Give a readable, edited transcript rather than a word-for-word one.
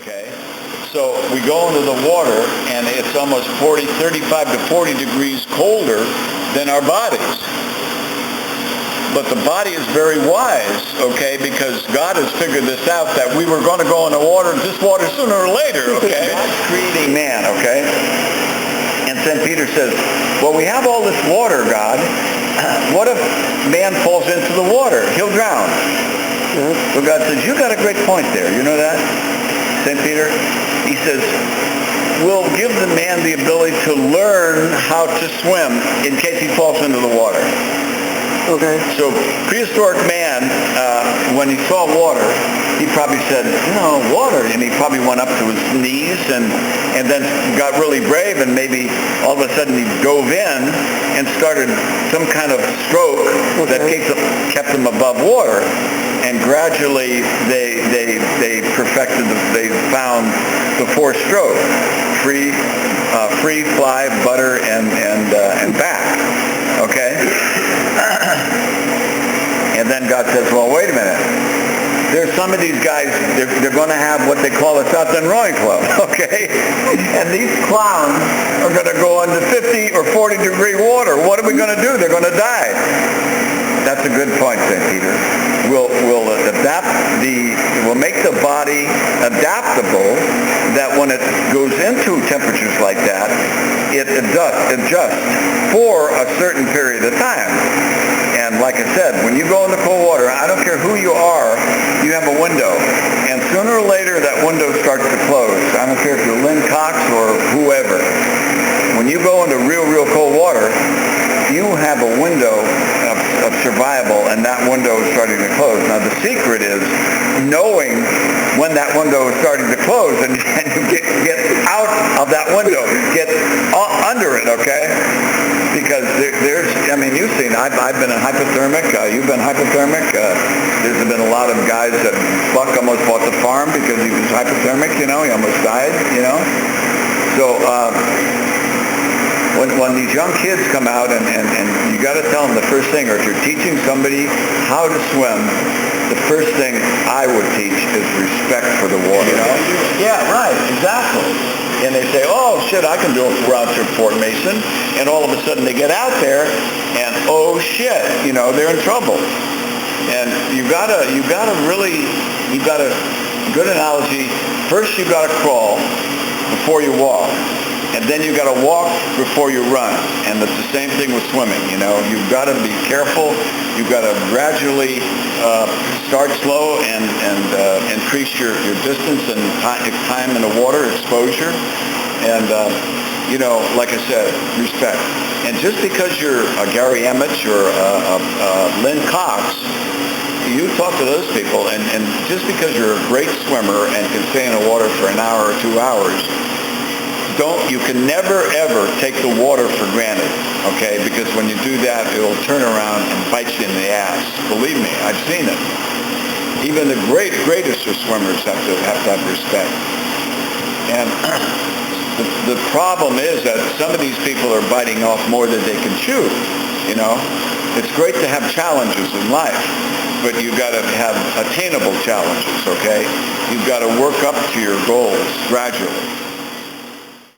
okay? So we go into the water, and it's almost 35 to 40 degrees colder than our bodies. But the body is very wise, okay, because God has figured this out, that we were going to go in the water, this water sooner or later, okay? God's creating man, okay? And then Peter says, well, we have all this water, God. What if man falls into the water? He'll drown. So God says, you got a great point there. You know that? St. Peter? He says, we'll give the man the ability to learn how to swim in case he falls into the water. Okay. So prehistoric man, when he saw water, he probably said, water. And he probably went up to his knees and then got really brave, and maybe all of a sudden he dove in and started some kind of stroke that kept him above water. And gradually they perfected, they found the fourth stroke: free, fly, butter, and back. Okay? And then God says, well, wait a minute. There's some of these guys, they're going to have what they call a South End Rowing Club, okay? And these clowns are going to go into 50 or 40 degree water. What are we going to do? They're going to die. That's a good point, St. Peter. We'll make the body adaptable, that when it goes into temperatures like that, it adjusts for a certain period of time. And like I said, when you go in the cold water, I don't care who you are, you have a window. And sooner or later, that window starts to close. I don't care if you're Lynn Cox or whoever. When you go into real cold water, you have a window of survival, and that window is starting to close. Now, the secret is knowing when that window is starting to close, and you get out of that window, get under it, okay? Because you've seen, I've been hypothermic, you've been hypothermic. There's been a lot of guys that Buck almost bought the farm because he was hypothermic, he almost died, So, when these young kids come out, and you got to tell them the first thing, or if you're teaching somebody how to swim, the first thing I would teach is respect for the water. Yeah, right, exactly. And they say, oh shit, I can do a round trip Fort Mason, and all of a sudden they get out there, and oh shit, they're in trouble. And you got a good analogy. First you got to crawl before you walk. And then you got to walk before you run. And it's the same thing with swimming, You've got to be careful. You've got to gradually start slow and increase your distance and time in the water, exposure. And, like I said, respect. And just because you're a Gary Emmett or a Lynn Cox, you talk to those people, and just because you're a great swimmer and can stay in the water for an hour or 2 hours, you can never, ever take the water for granted, okay? Because when you do that, it'll turn around and bite you in the ass. Believe me, I've seen it. Even the greatest of swimmers have to have respect. And the problem is that some of these people are biting off more than they can chew, It's great to have challenges in life, but you've got to have attainable challenges, okay? You've got to work up to your goals gradually.